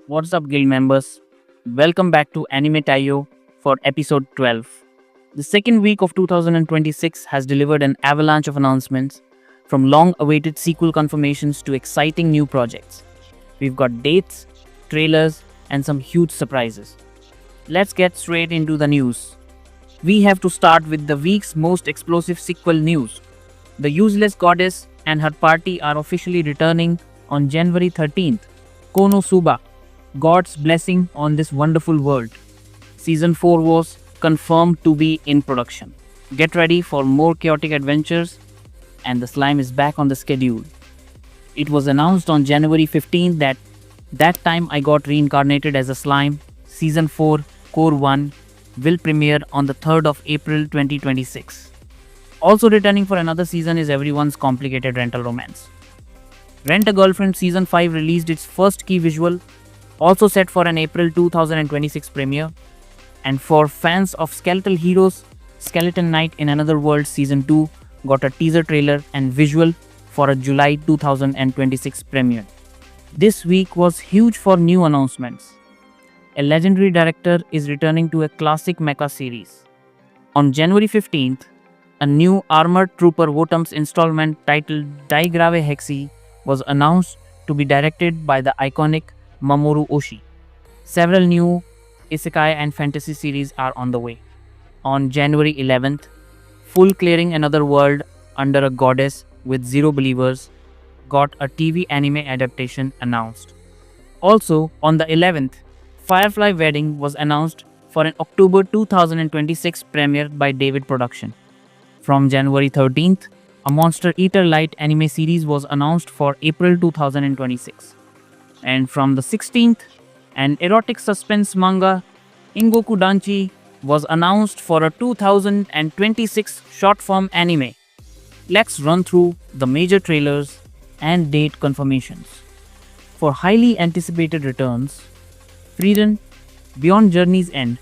What's up, guild members? Welcome back to Anime Taiyo for episode 12. The second week of 2026 has delivered an avalanche of announcements, from long awaited sequel confirmations to exciting new projects. We've got dates, trailers, and some huge surprises. Let's get straight into the news. We have to start with the week's most explosive sequel news. The Useless Goddess and her party are officially returning on January 13th. Konosuba, God's blessing on this wonderful world. Season 4 was confirmed to be in production. Get ready for more chaotic adventures, and the slime is back on the schedule. It was announced on January 15th that time I got reincarnated as a slime. Season 4 Core 1 will premiere on the 3rd of April 2026. Also returning for another season is everyone's complicated rental romance. Rent a Girlfriend Season 5 released its first key visual, also set for an April 2026 premiere. And for fans of Skeletal Heroes, Skeleton Knight in Another World Season 2 got a teaser trailer and visual for a July 2026 premiere. This week was huge for new announcements. A legendary director is returning to a classic mecha series. On January 15th, a new Armored Trooper Wotam's installment titled Dai Grave Hexi was announced to be directed by the iconic Mamoru Oshii. Several new isekai and fantasy series are on the way. On January 11th, Full Clearing Another World Under a Goddess with Zero Believers got a TV anime adaptation announced. Also, on the 11th, Firefly Wedding was announced for an October 2026 premiere by David Production. From January 13th, a Monster Eater Light anime series was announced for April 2026. And from the 16th, an erotic suspense manga, Ingoku Danchi, was announced for a 2026 short-form anime. Let's run through the major trailers and date confirmations. For highly anticipated returns, Frieren, Beyond Journey's End,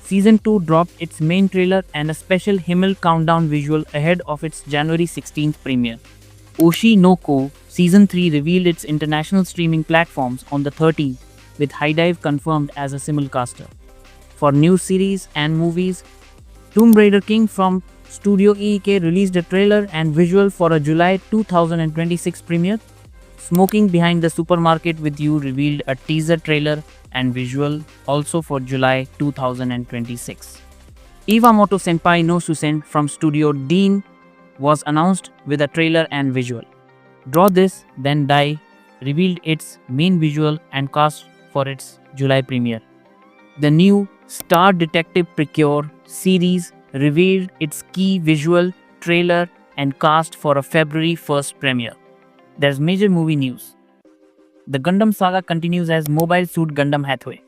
Season 2 dropped its main trailer and a special Himmel countdown visual ahead of its January 16th premiere. Oshi no Ko Season 3 revealed its international streaming platforms on the 13th, with HIDIVE confirmed as a simulcaster. For new series and movies, Tomb Raider King from Studio EEK released a trailer and visual for a July 2026 premiere. Smoking Behind the Supermarket with You revealed a teaser trailer and visual also for July 2026. Iwamoto Senpai no Susen from Studio Dean was announced with a trailer and visual. Draw This, Then Die revealed its main visual and cast for its July premiere. The new Star Detective Precure series revealed its key visual, trailer, and cast for a February 1st premiere. There's major movie news. The Gundam saga continues as Mobile Suit Gundam Hathaway.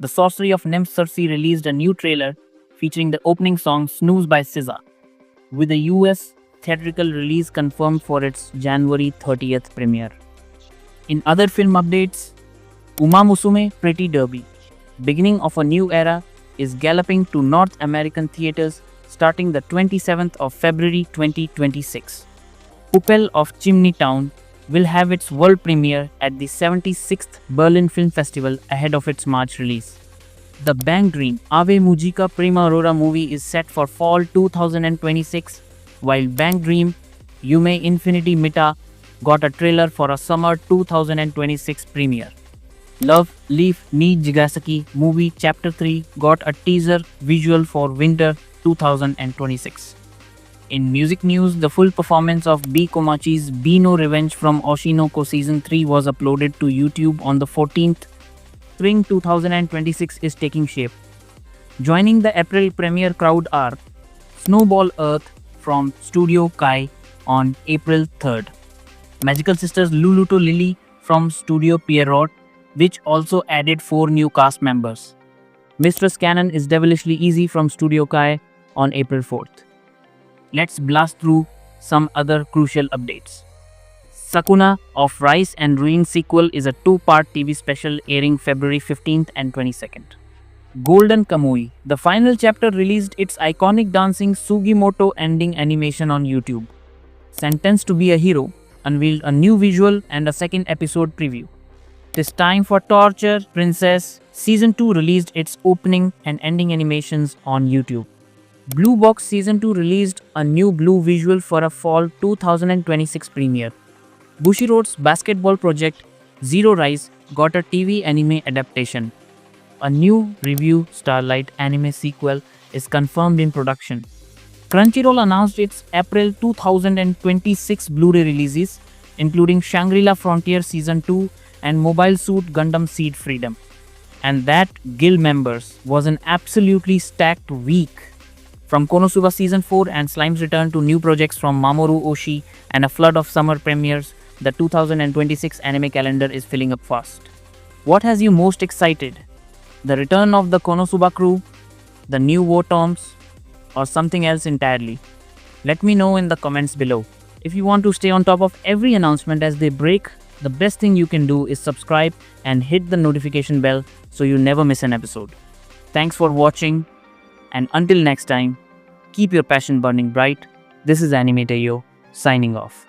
The Sorcery of Nymph Cersei released a new trailer featuring the opening song Snooze by SZA, with the US theatrical release confirmed for its January 30th premiere. In other film updates, Uma Musume Pretty Derby, beginning of a new era, is galloping to North American theaters starting the 27th of February 2026. Pupel of Chimney Town will have its world premiere at the 76th Berlin Film Festival ahead of its March release. The Bang Dream Ave Mujica Prima Aurora movie is set for fall 2026, while Bang Dream Yume Infinity Mita got a trailer for a summer 2026 premiere. Love, Leaf, Ni Jigasaki movie Chapter 3 got a teaser visual for winter 2026. In music news, the full performance of B. Komachi's Be No Revenge from Oshinoko Season 3 was uploaded to YouTube on the 14th. Spring 2026 is taking shape. Joining the April premiere crowd are Snowball Earth from Studio Kai on April 3rd. Magical Sisters Lulu to Lily from Studio Pierrot, which also added 4 new cast members. Mistress Cannon is Devilishly Easy from Studio Kai on April 4th. Let's blast through some other crucial updates. Sakuna of Rice and Ruin sequel is a 2-part TV special airing February 15th and 22nd. Golden Kamui, the final chapter, released its iconic dancing Sugimoto ending animation on YouTube. Sentenced to be a Hero unveiled a new visual and a second episode preview. It is time for Torture Princess. Season 2 released its opening and ending animations on YouTube. Blue Box Season 2 released a new blue visual for a fall 2026 premiere. Bushiroad's basketball project Zero Rise got a TV anime adaptation. A new review Starlight anime sequel is confirmed in production. Crunchyroll announced its April 2026 Blu-ray releases, including Shangri-La Frontier Season 2 and Mobile Suit Gundam Seed Freedom. And that, Guild members, was an absolutely stacked week. From Konosuba Season 4 and Slime's return to new projects from Mamoru Oshii and a flood of summer premieres, the 2026 anime calendar is filling up fast. What has you most excited? The return of the Konosuba crew, the new war toms, or something else entirely? Let me know in the comments below. If you want to stay on top of every announcement as they break, the best thing you can do is subscribe and hit the notification bell so you never miss an episode. Thanks for watching, and until next time, keep your passion burning bright. This is Anime Tayo, signing off.